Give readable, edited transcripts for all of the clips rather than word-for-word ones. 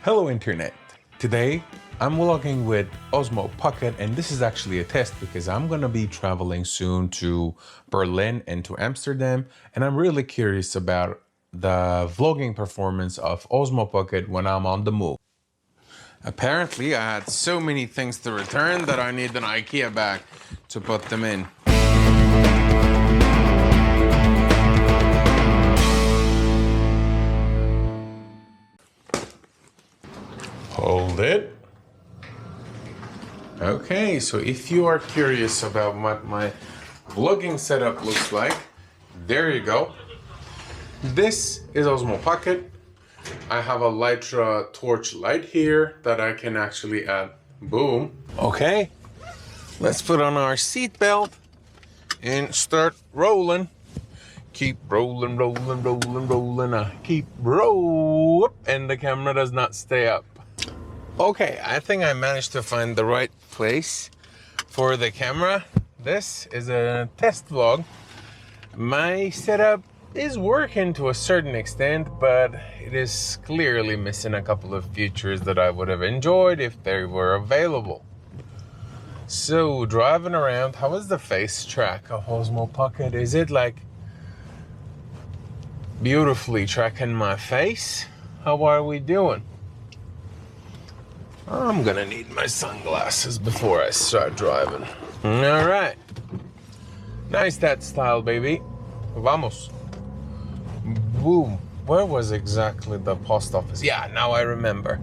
Hello Internet! Today I'm vlogging with Osmo Pocket, and this is actually a test because I'm gonna be traveling soon to Berlin and to Amsterdam, and I'm really curious about the vlogging performance of Osmo Pocket when I'm on the move. Apparently I had so many things to return that I need an IKEA bag to put them in. Hold it. Okay, so if you are curious about what my vlogging setup looks like, there you go. This is Osmo Pocket. I have a Lytra torch light here that I can actually add. Boom. Okay, let's put on our seat belt and start rolling. Keep rolling, rolling, rolling, rolling. Keep roll, and the camera does not stay up. Okay, I think I managed to find the right place for the camera. This is a test vlog. My setup is working to a certain extent, but it is clearly missing a couple of features that I would have enjoyed if they were available. So, driving around, how is the face track of Osmo Pocket? Is it like beautifully tracking my face? How are we doing? I'm gonna need my sunglasses before I start driving. All right. Nice that style, baby. Vamos. Boom. Where was exactly the post office? Yeah, now I remember.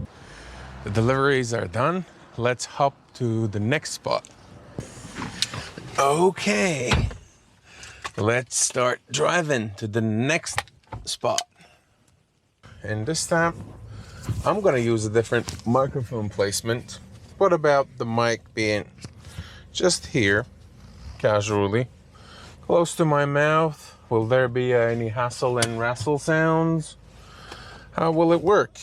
The deliveries are done. Let's hop to the next spot. Okay. Let's start driving to the next spot. And this time, I'm gonna use a different microphone placement. What about the mic being just here, casually, close to my mouth? Will there be any hassle and wrestle sounds? How will it work?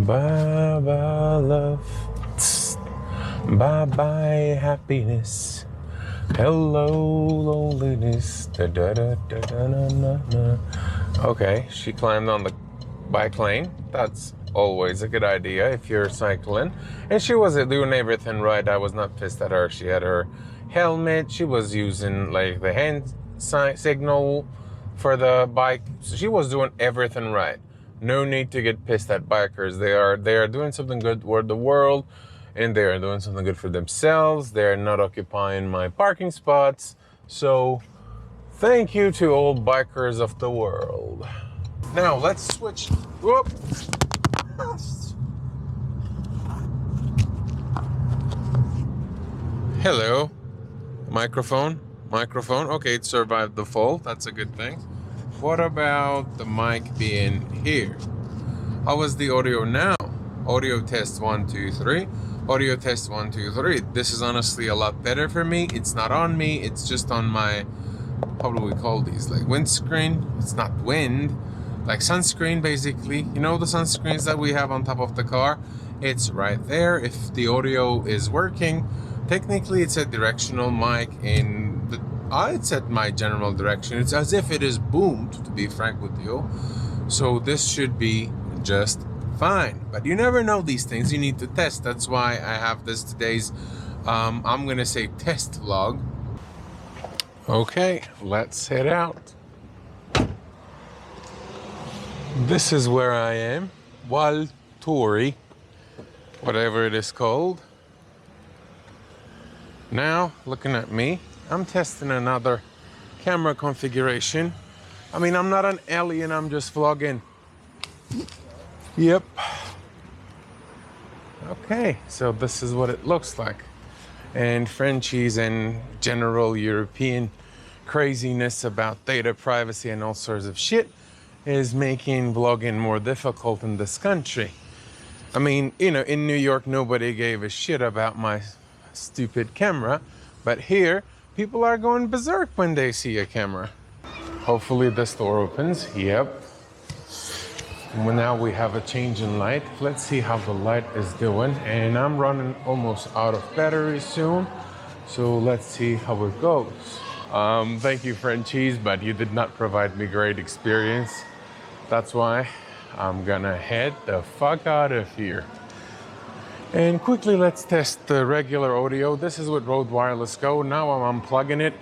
Bye bye love, bye bye happiness. Hello, loneliness. Da, da, da, da, da, na, na, na. Okay, she climbed on the bike lane. That's always a good idea if you're cycling. And she was doing everything right. I was not pissed at her. She had her helmet. She was using like the hand signal for the bike. So she was doing everything right. No need to get pissed at bikers. They are doing something good for the world. And they are doing something good for themselves. They're not occupying my parking spots. So thank you to all bikers of the world. Now let's switch. Whoop. Hello. Microphone. Okay, it survived the fall. That's a good thing. What about the mic being here? How is the audio now? Audio test 1, 2, 3. Audio test 1, 2, 3. This is honestly a lot better for me. It's not on me. It's just on my, how do we call these? Like windscreen. It's not wind. Like sunscreen, basically. You know the sunscreens that we have on top of the car? It's right there. If the audio is working, technically it's a directional mic in the, it's at my general direction. It's as if it is boomed, to be frank with you. So this should be just fine, but you never know these things. You need to test. That's why I have this today's I'm gonna say test vlog. Okay, let's head out. This is where I am, Valtori, whatever it is called. Now looking at me, I'm testing another camera configuration. I mean, I'm not an alien, I'm just vlogging. Yep. Okay, so this is what it looks like. And Frenchies and general European craziness about data privacy and all sorts of shit is making vlogging more difficult in this country. I mean, you know, in New York, nobody gave a shit about my stupid camera, but here, people are going berserk when they see a camera. Hopefully this door opens. Yep. Well, now we have a change in light. Let's see how the light is doing. And I'm running almost out of battery soon. So let's see how it goes. Thank you, Frenchies, but you did not provide me great experience. That's why I'm gonna head the fuck out of here. And quickly, let's test the regular audio. This is with Rode Wireless Go. Now I'm unplugging it.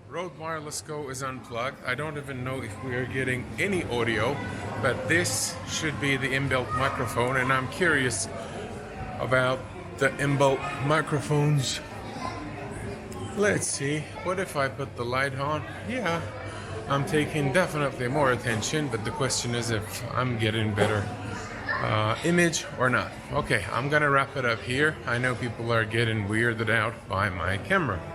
Rode Wireless Go is unplugged. I don't even know if we are getting any audio, but this should be the inbuilt microphone, and I'm curious about the inbuilt microphones. Let's see, what if I put the light on? Yeah, I'm taking definitely more attention, but the question is if I'm getting better image or not. Okay, I'm gonna wrap it up here. I know people are getting weirded out by my camera.